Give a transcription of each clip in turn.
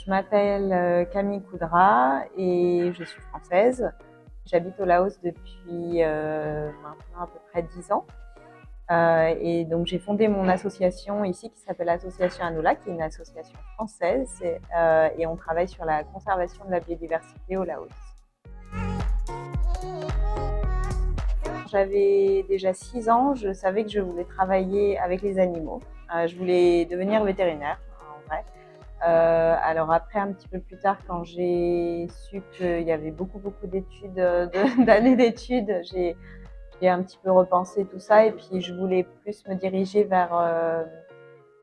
Je m'appelle Camille Coudra et je suis française. J'habite au Laos depuis maintenant à peu près 10 ans. Et donc j'ai fondé mon association ici qui s'appelle l'Association Anoula, qui est une association française et on travaille sur la conservation de la biodiversité au Laos. J'avais déjà 6 ans, je savais que je voulais travailler avec les animaux. Je voulais devenir vétérinaire en vrai. Alors après, un petit peu plus tard, quand j'ai su qu'il y avait beaucoup d'études, d'années d'études, j'ai un petit peu repensé tout ça et puis je voulais plus me diriger vers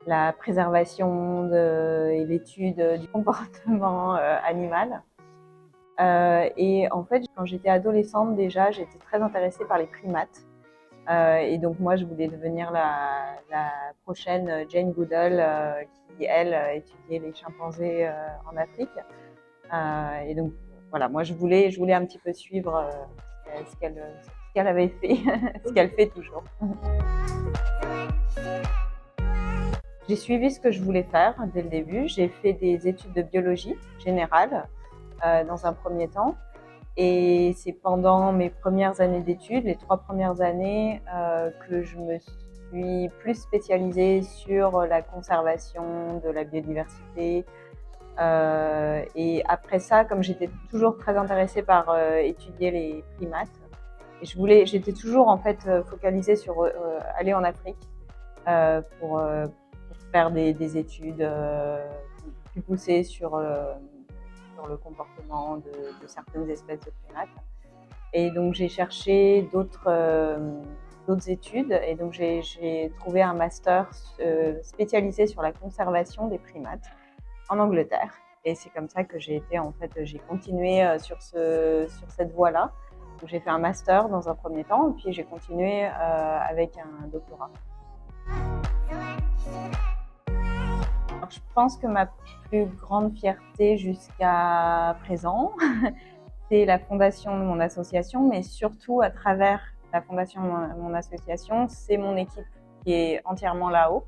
la préservation et l'étude du comportement animal. Et en fait, quand j'étais adolescente déjà, j'étais très intéressée par les primates. Et donc moi, je voulais devenir la prochaine Jane Goodall qui, elle, étudiait les chimpanzés en Afrique. Et donc voilà, moi je voulais un petit peu suivre ce qu'elle avait fait, ce qu'elle fait toujours. J'ai suivi ce que je voulais faire dès le début. J'ai fait des études de biologie générale dans un premier temps. Et c'est pendant mes premières années d'études, les 3 premières années, que je me suis plus spécialisée sur la conservation de la biodiversité. Et après ça, comme j'étais toujours très intéressée par étudier les primates, et j'étais toujours en fait focalisée sur aller en Afrique pour faire des études plus poussées sur le comportement de certaines espèces de primates. Et donc j'ai cherché d'autres études et donc j'ai trouvé un master spécialisé sur la conservation des primates en Angleterre. Et c'est comme ça que j'ai continué sur cette voie-là. Donc j'ai fait un master dans un premier temps, et puis j'ai continué avec un doctorat. Alors, je pense que ma plus grande fierté jusqu'à présent, c'est la fondation de mon association, mais surtout à travers la fondation de mon association, c'est mon équipe qui est entièrement là-haut.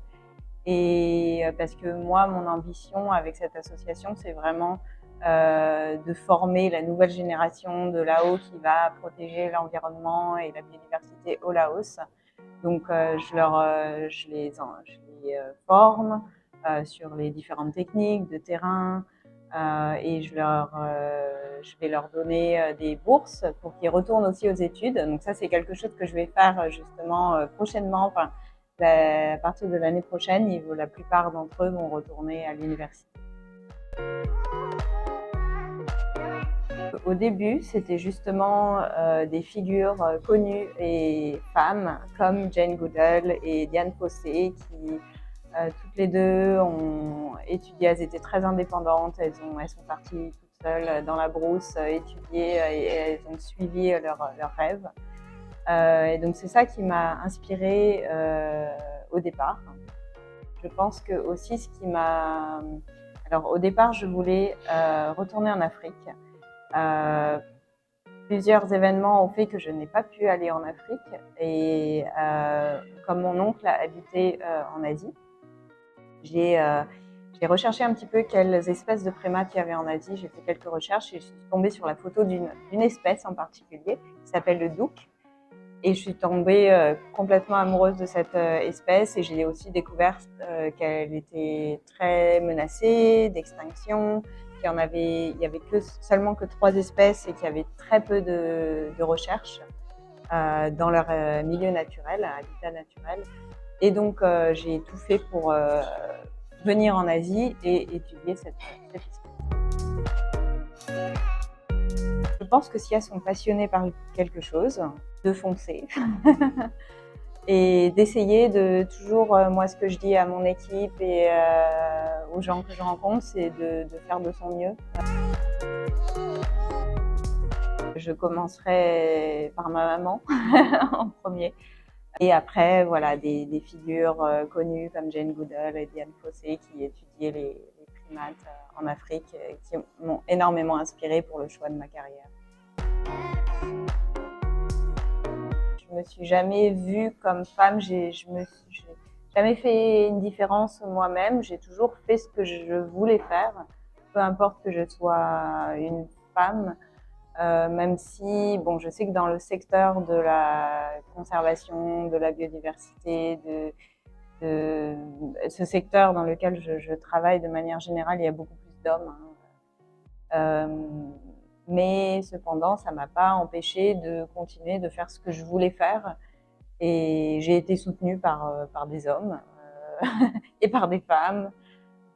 Et parce que moi, mon ambition avec cette association, c'est vraiment de former la nouvelle génération de Laos qui va protéger l'environnement et la biodiversité au Laos. Donc, je les forme sur les différentes techniques de terrain et je vais leur donner des bourses pour qu'ils retournent aussi aux études. Donc ça, c'est quelque chose que je vais faire justement prochainement. Enfin, à partir de l'année prochaine, la plupart d'entre eux vont retourner à l'université. Au début, c'était justement des figures connues et femmes comme Jane Goodall et Dian Fossey qui toutes les deux ont étudié, elles étaient très indépendantes, elles sont parties toutes seules dans la brousse étudier et elles ont suivi leurs rêves. Et donc c'est ça qui m'a inspirée au départ. Je pense que aussi ce qui m'a... Alors au départ, je voulais retourner en Afrique. Plusieurs événements ont fait que je n'ai pas pu aller en Afrique et comme mon oncle a habité en Asie, j'ai recherché un petit peu quelles espèces de primates il y avait en Asie. J'ai fait quelques recherches et je suis tombée sur la photo d'une espèce en particulier qui s'appelle le douk. Et je suis tombée complètement amoureuse de cette espèce et j'ai aussi découvert qu'elle était très menacée d'extinction, il y avait seulement que 3 espèces et qu'il y avait très peu de recherches dans leur milieu naturel, habitat naturel. Et donc j'ai tout fait pour venir en Asie et étudier cette espèce. Je pense que si elles sont passionnées par quelque chose, de foncer et d'essayer de toujours, moi ce que je dis à mon équipe et aux gens que je rencontre, c'est de faire de son mieux. Je commencerai par ma maman en premier. Et après, voilà, des figures connues comme Jane Goodall et Dian Fossey qui étudiaient les primates en Afrique et qui m'ont énormément inspirée pour le choix de ma carrière. Je me suis jamais vue comme femme, j'ai jamais fait une différence moi-même, j'ai toujours fait ce que je voulais faire. peu importe que je sois une femme, même si, bon, je sais que dans le secteur de la conservation, de la biodiversité, de ce secteur dans lequel je travaille de manière générale, il y a beaucoup plus d'hommes, hein. Mais cependant, ça m'a pas empêché de continuer de faire ce que je voulais faire. Et j'ai été soutenue par des hommes et par des femmes.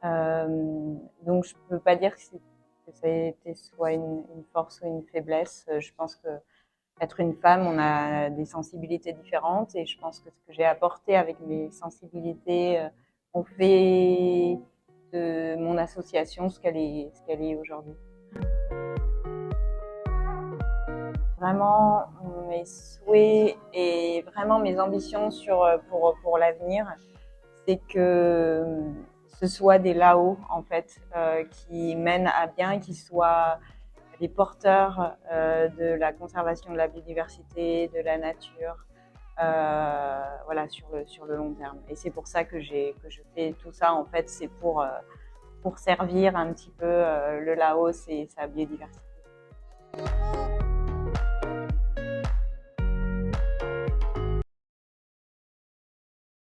Donc je peux pas dire que ça a été soit une force ou une faiblesse. Je pense que être une femme, on a des sensibilités différentes et je pense que ce que j'ai apporté avec mes sensibilités ont fait de mon association ce qu'elle est aujourd'hui. Vraiment, mes souhaits et vraiment mes ambitions pour l'avenir, c'est que ce soit des Lao en fait qui mènent à bien, qui soient des porteurs de la conservation de la biodiversité, de la nature, voilà sur le long terme. Et c'est pour ça que je fais tout ça en fait, c'est pour servir un petit peu le Laos et sa biodiversité.